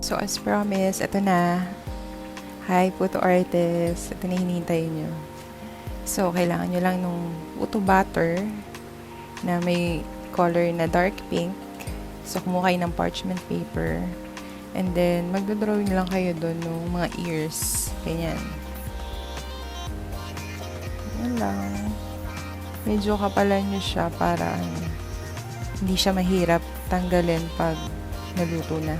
So, as promised, ito na. Hi, PutoArt-ists. Ito na hinihintay nyo. So, kailangan nyo lang nung Puto butter na may color na dark pink. So, kumuha kayo ng parchment paper. And then, magdodrawing lang kayo doon ng mga ears. Ganyan. Yan lang. Medyo kapalan nyo siya para hindi siya mahirap tanggalin pag naluto na.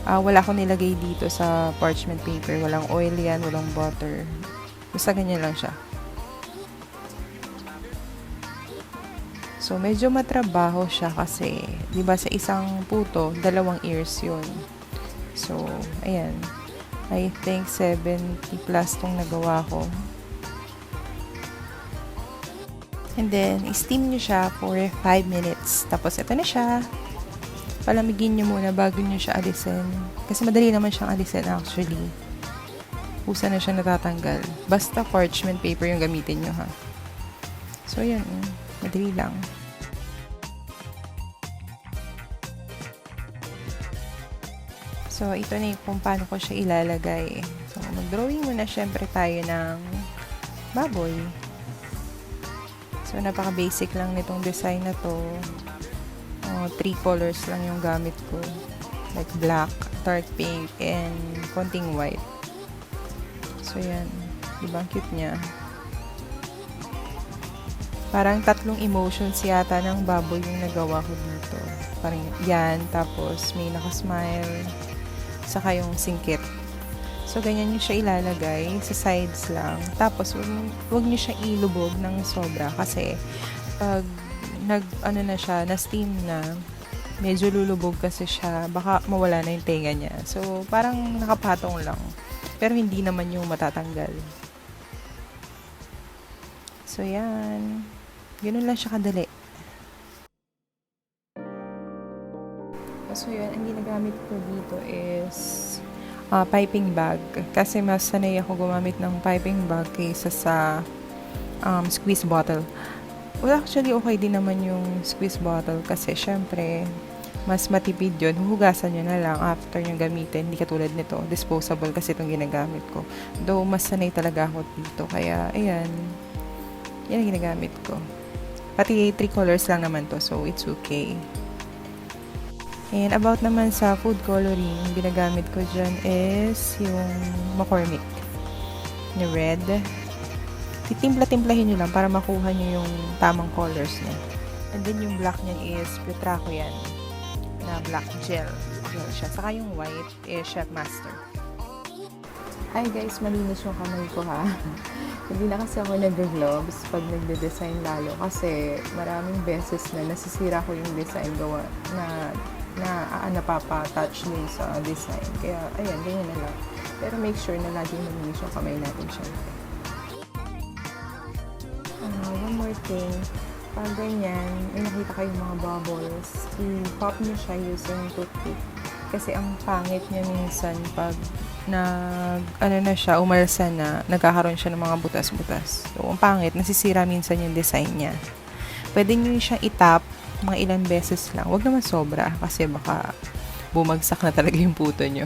Wala akong nilagay dito sa parchment paper. Walang oil yan, walang butter. Basta ganyan lang siya. So, medyo matrabaho siya kasi, di ba sa isang puto, 2 ears yun. So, ayan. I think 70 plus tong nagawa ko. And then, steam nyo siya for 5 minutes. Tapos, ito na siya. Palamigin nyo muna bago nyo siya alisin. Kasi madali naman siyang alisin actually. Usa na siya natatanggal. Basta parchment paper yung gamitin nyo ha. So, yan. Madali lang. So, ito na yung kung paano ko siya ilalagay. So, mag-drawing muna syempre tayo ng baboy. So, napaka-basic lang nitong design na to. 3 colors lang yung gamit ko. Like black, dark pink, and konting white. So, yan. Diba? Ang cute niya. Parang 3 emotions yata ng baboy yung nagawa ko dito. Parang yan, tapos may nakasmile, saka yung singkit. So, ganyan nyo siya ilalagay sa sides lang. Tapos, huwag nyo siya ilubog ng sobra kasi pag na siya, na-steam na, medyo lulubog kasi siya, baka mawala na yung tenga niya. So, parang nakapatong lang. Pero hindi naman yung matatanggal. So, yan. Ganun lang siya kadali. So, yun. Ang ginagamit ko dito is piping bag. Kasi mas sanay ako gumamit ng piping bag kaysa sa squeeze bottle. Well, actually, okay din naman yung squeeze bottle kasi syempre, mas matipid yun. Huhugasan nyo na lang after nyo gamitin. Hindi katulad nito. Disposable kasi itong ginagamit ko. Though, mas sanay talaga ako dito. Kaya, ayan. Yan ang ginagamit ko. Pati 3 colors lang naman to. So, it's okay. And about naman sa food coloring, yung ginagamit ko dyan is yung McCormick na red. Titimpla-timplahin nyo lang para makuha nyo yung tamang colors niya. And then yung black niyan is Putraco yan na black gel. Gel siya. Saka yung white is Chef Master. Hi guys, malinis yung kamay ko ha. Hindi na kasi ako nag-gloves pag nagde-design lalo kasi maraming beses na nasisira ko yung design gawa na napapa-touch din sa design. Kaya, ayan, ganyan na lang. Pero make sure na laging malinis yung kamay natin syempre. One more thing, pag ganyan, may nakita kayong mga bubbles, i-pop nyo siya using toothpick. Kasi ang pangit niya minsan pag umalsa na, nagkakaroon siya ng mga butas-butas. So, ang pangit, nasisira minsan yung design niya. Pwede nyo siyang itap mga ilang beses lang. Huwag naman sobra kasi baka bumagsak na talaga yung puto nyo.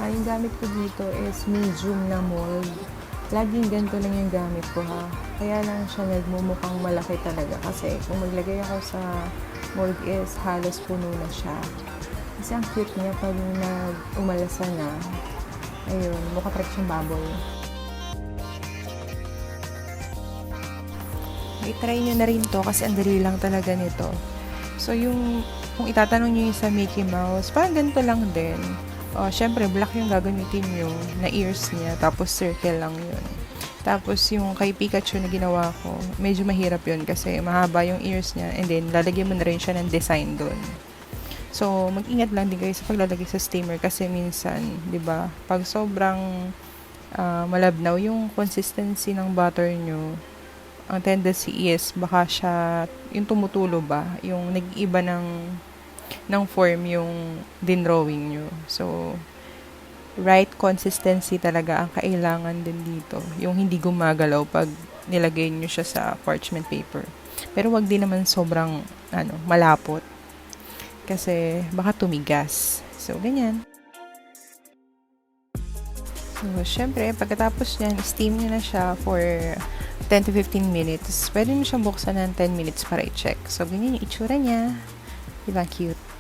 Yung gamit ko dito is medium na mold. Laging ganito lang yung gamit ko ha. Kaya lang siya nagmumukhang malaki talaga kasi kung maglagay ako sa mold is halos puno na siya. Kasi ang cute niya pag umalasa na. Ayun, mukha parang siyang baboy. I-try nyo na rin to kasi ang dali lang talaga nito. So, kung itatanong nyo yung sa Mickey Mouse, parang ganito lang din. Syempre, black yung gagamitin nyo na ears niya, tapos circle lang yun. Tapos, yung kay Pikachu na ginawa ko, medyo mahirap yun kasi mahaba yung ears niya and then lalagyan mo na rin siya ng design doon. So, mag-ingat lang din kayo sa paglalagay sa steamer kasi minsan, di ba, pag sobrang malabnaw yung consistency ng butter nyo, ang tendency is baka siya, yung tumutulo ba, yung nag-iiba ng form yung dinrawing nyo. So, right consistency talaga ang kailangan din dito. Yung hindi gumagalaw pag nilagay nyo siya sa parchment paper. Pero wag din naman sobrang malapot. kasi baka tumigas. So, ganyan. So, syempre, pagkatapos niyan, steam nyo na siya for 10 to 15 minutes. Pwede mo siyang buksan ng 10 minutes para i-check. So, ganyan yung itsura niya. Diba cute?